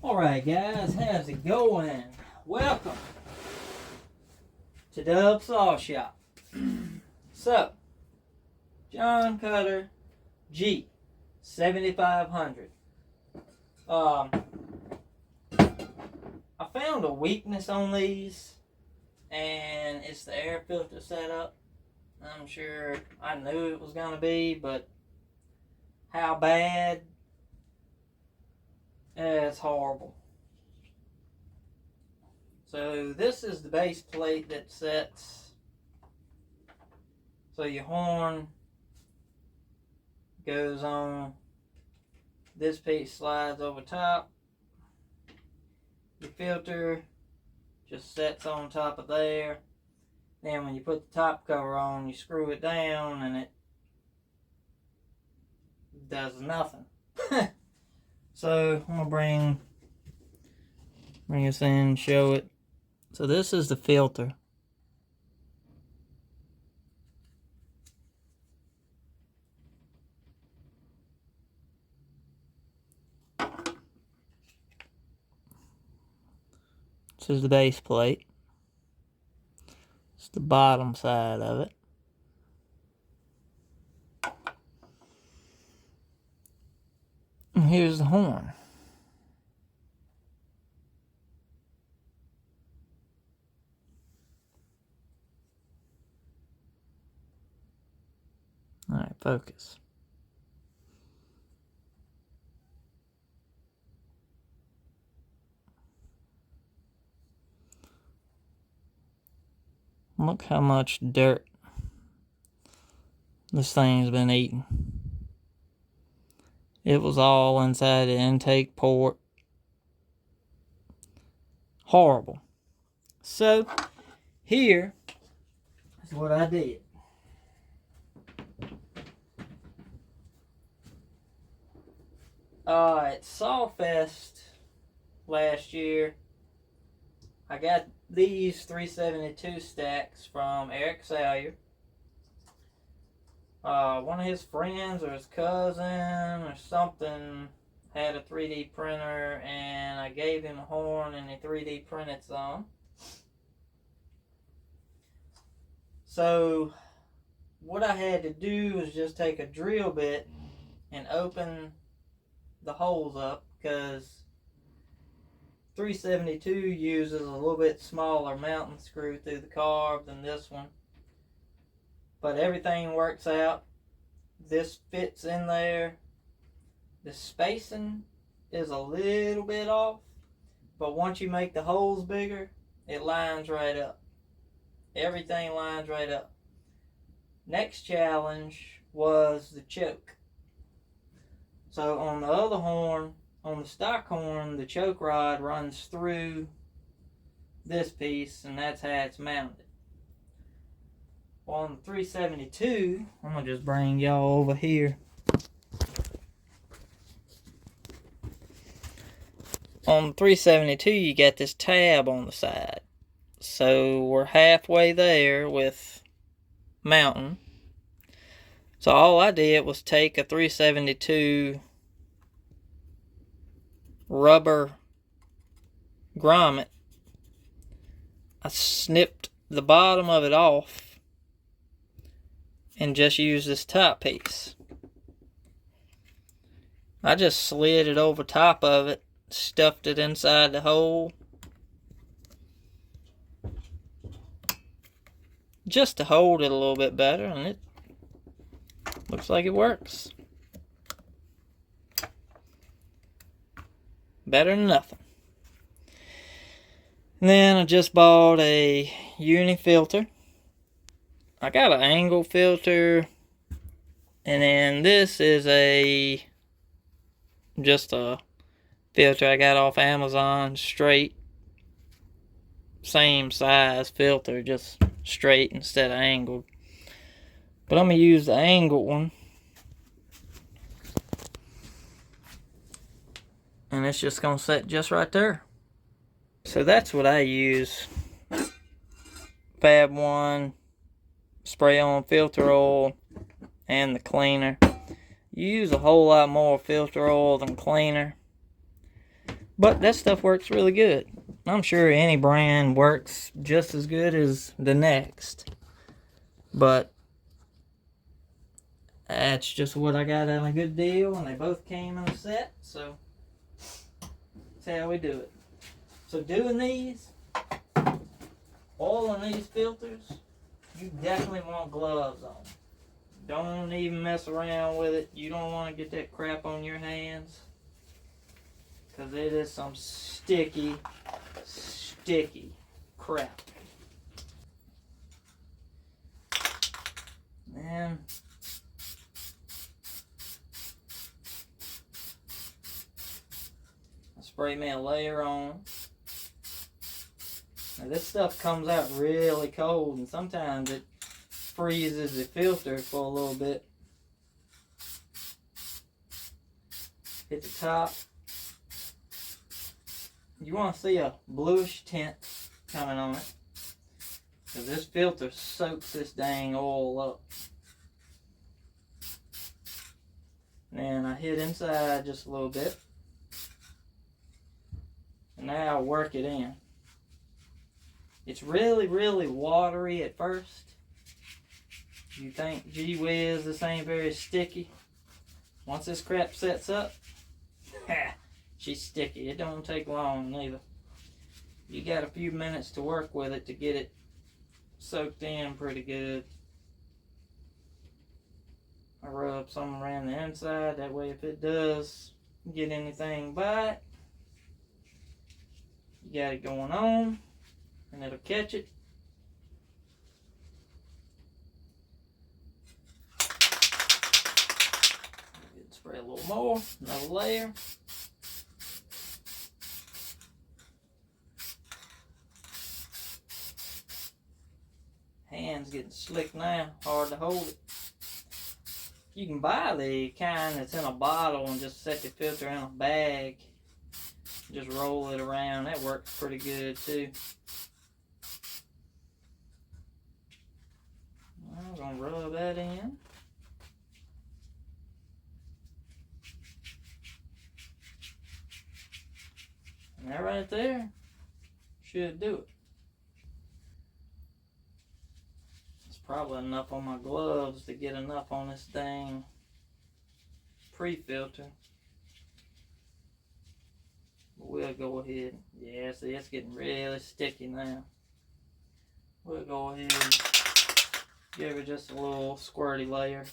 Alright guys, how's it going? Welcome to Dub Saw Shop. So, JonCutter G7500. I found a weakness on these, and it's the air filter setup. I'm sure I knew it was going to be, but how bad? It's horrible. So this is the base plate that sets. So your horn goes on. This piece slides over top. Your filter just sets on top of there. Then when you put the top cover on, you screw it down and it does nothing. So I'm gonna bring this in and show it. So this is the filter. This is the base plate. It's the bottom side of it. And here's the horn. Alright, focus. Look how much dirt this thing's been eating. It was all inside the intake port. Horrible. So, here is what I did. At Sawfest last year, I got these 372 stacks from Eric Salyer. One of his friends or his cousin or something had a 3D printer, and I gave him a horn and he 3D printed some. So what I had to do was just take a drill bit and open the holes up, because 372 uses a little bit smaller mounting screw through the carb than this one. But everything works out. This fits in there. The spacing is a little bit off, but once you make the holes bigger, it lines right up. Everything lines right up. Next challenge was the choke. So on the other horn, on the stock horn, the choke rod runs through this piece, and that's how it's mounted. On the 372, I'm going to just bring y'all over here. On the 372, you got this tab on the side. So we're halfway there with mounting. So all I did was take a 372 rubber grommet. I snipped the bottom of it off and just used this top piece. I just slid it over top of it, stuffed it inside the hole, just to hold it a little bit better, and it looks like it works. Better than nothing. And then I just bought a uni filter. I got an angle filter, and then this is just a filter I got off Amazon, straight, same size filter, just straight instead of angled. But I'm going to use the angled one. And it's just going to sit just right there. So that's what I use. Fab 1, spray on filter oil, and the cleaner. You use a whole lot more filter oil than cleaner. But that stuff works really good. I'm sure any brand works just as good as the next. But that's just what I got on a good deal, and they both came in a set, so that's how we do it. So doing these, oiling these filters, you definitely want gloves on. Don't even mess around with it. You don't want to get that crap on your hands, because it is some sticky crap. And I spray me a layer on. Now this stuff comes out really cold, and sometimes it freezes the filter for a little bit. Hit the top. You want to see a bluish tint coming on it, because this filter soaks this dang oil up. And I hit inside just a little bit. And now I'll work it in. It's really, really watery at first. You think, gee whiz, this ain't very sticky. Once this crap sets up, she's sticky. It don't take long neither. You got a few minutes to work with it to get it soaked in pretty good. I rub some around the inside, that way if it does get anything by it, you got it going on and it'll catch it. Spray a little more, another layer. Hands getting slick now, hard to hold it. You can buy the kind that's in a bottle and just set the filter in a bag. Just roll it around. That works pretty good too. I'm going to rub that in. And that right there should do it. Probably enough on my gloves to get enough on this dang pre-filter. But we'll go ahead. Yeah, see, it's getting really sticky now. We'll go ahead and give it just a little squirty layer.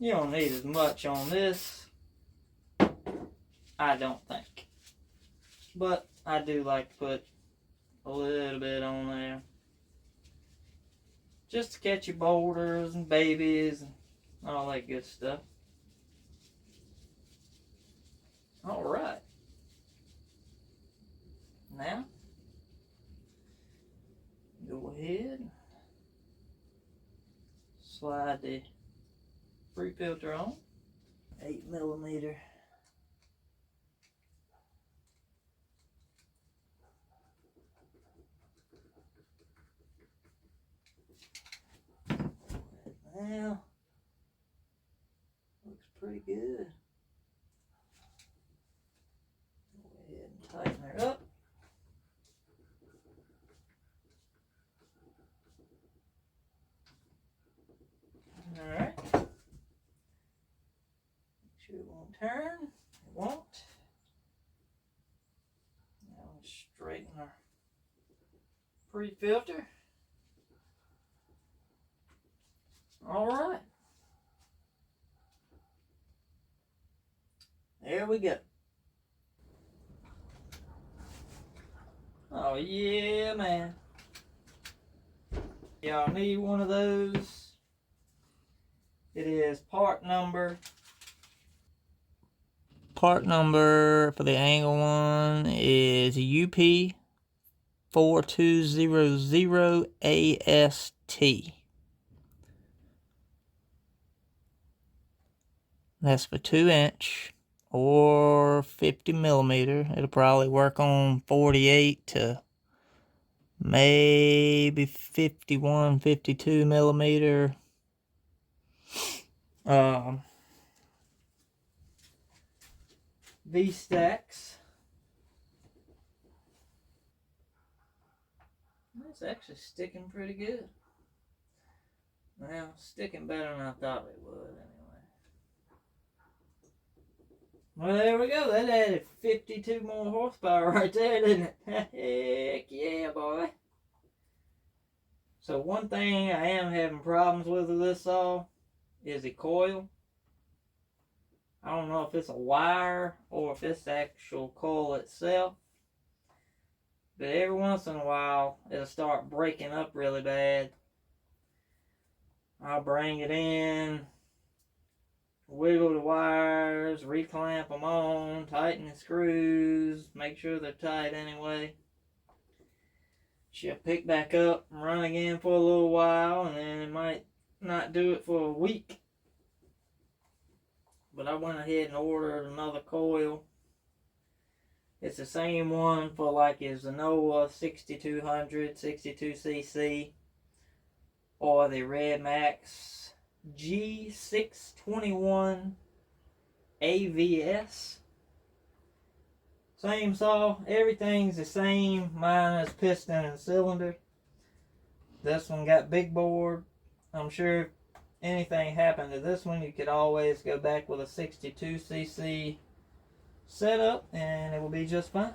You don't need as much on this, I don't think. But I do like to put a little bit on there. Just to catch your boulders and babies and all that good stuff. Alright. Now, go ahead. Slide the pre-filter on. 8mm. Now, looks pretty good. Go ahead and tighten her up. Alright. Make sure it won't turn. It won't. Now we'll straighten our pre-filter. Alright. There we go. Oh yeah, man. Y'all need one of those. It is part number for the angle one is UP 4200 AST. That's for 2" or 50mm. It'll probably work on 48 to maybe 51, 52 millimeter V-stacks. It's actually sticking pretty good. Well, sticking better than I thought it would anyway. Well, there we go. That added 52 more horsepower right there, didn't it? Heck yeah, boy. So one thing I am having problems with this saw is the coil. I don't know if it's a wire or if it's the actual coil itself. But every once in a while, it'll start breaking up really bad. I'll bring it in, wiggle the wires, reclamp them on, tighten the screws, make sure they're tight anyway. She'll pick back up and run again for a little while, and then it might not do it for a week. But I went ahead and ordered another coil. It's the same one for like a Zenoah 6200, 62cc, or the Redmax G621 AVS. Same saw, everything's the same, minus piston and cylinder. This one got big board. I'm sure if anything happened to this one, you could always go back with a 62cc setup and it will be just fine.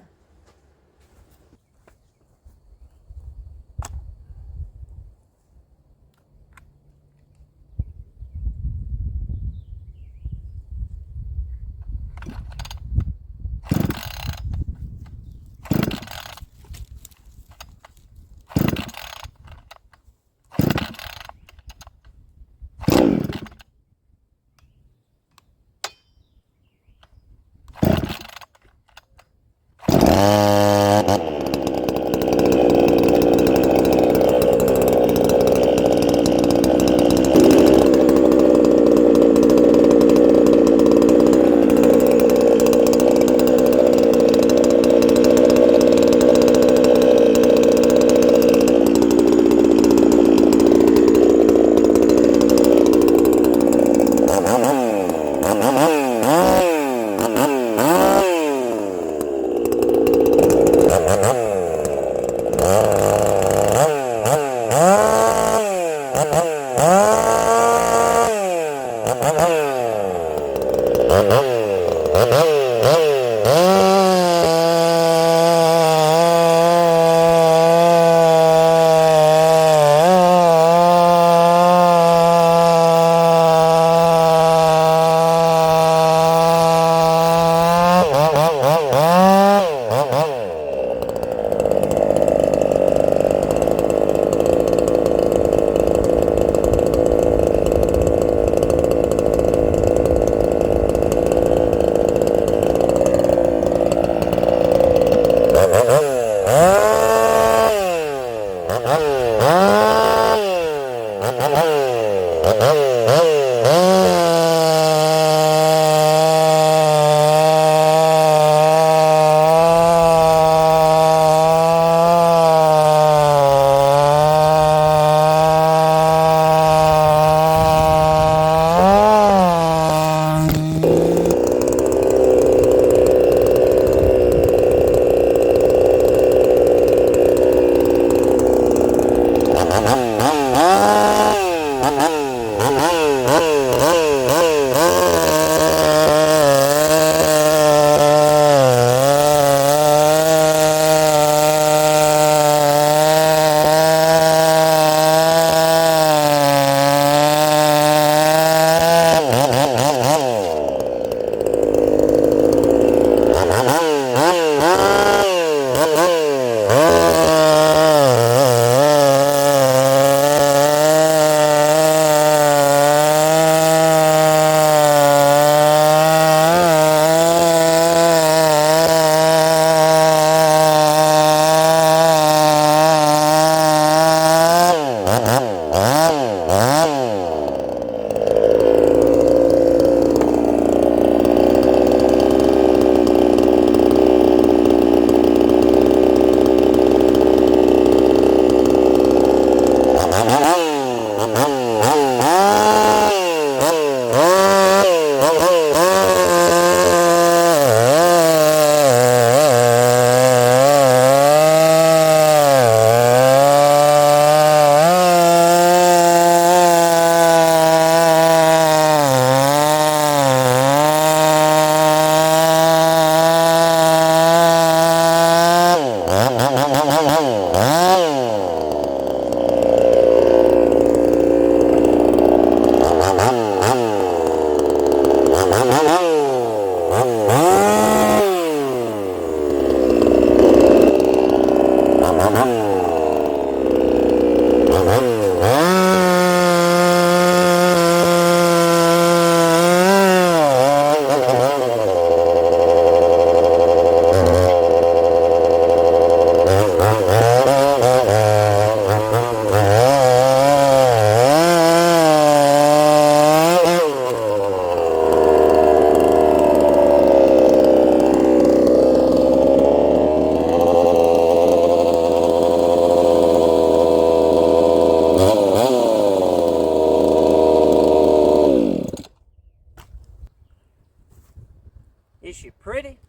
Is she pretty?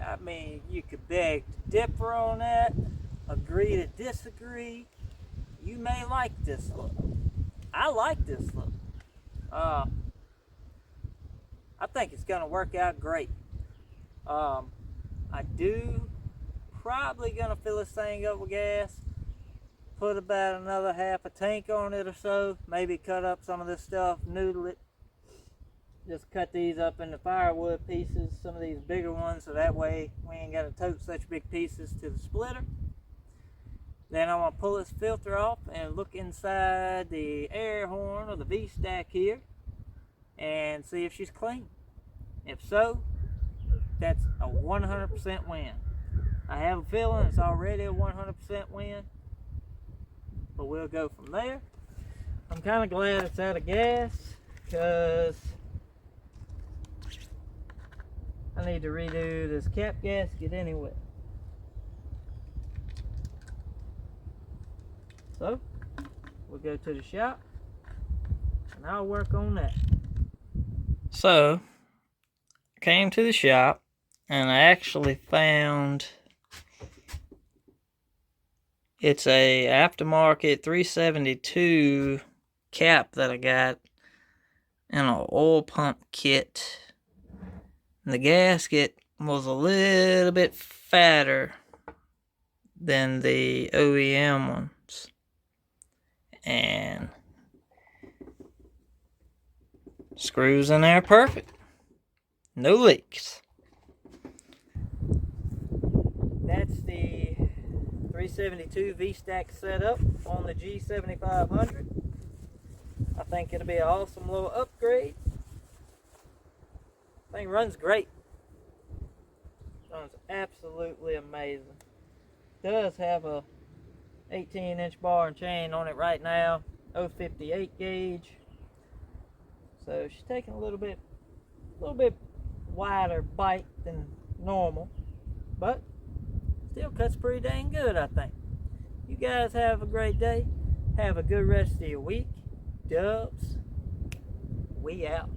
I mean, you could beg to differ on that, agree to disagree. You may like this look. I like this look. I think it's gonna work out great. I do probably gonna fill this thing up with gas, put about another half a tank on it or so, maybe cut up some of this stuff, noodle it. Just cut these up into firewood pieces, some of these bigger ones, so that way we ain't got to tote such big pieces to the splitter. Then I'm going to pull this filter off and look inside the air horn or the V-stack here and see if she's clean. If so, that's a 100% win. I have a feeling it's already a 100% win, but we'll go from there. I'm kind of glad it's out of gas because I need to redo this cap gasket anyway. So, we'll go to the shop and I'll work on that. So, I came to the shop and I actually found it's a aftermarket 372 cap that I got in an oil pump kit. The gasket was a little bit fatter than the OEM ones, and screws in there perfect, no leaks. That's the 372 V-stack setup on the G7500. I think it'll be an awesome little upgrade. Thing runs great. Runs absolutely amazing. Does have a 18-inch bar and chain on it right now, 058 gauge. So she's taking a little bit wider bite than normal, but still cuts pretty dang good, I think. You guys have a great day. Have a good rest of your week. Dubs, we out.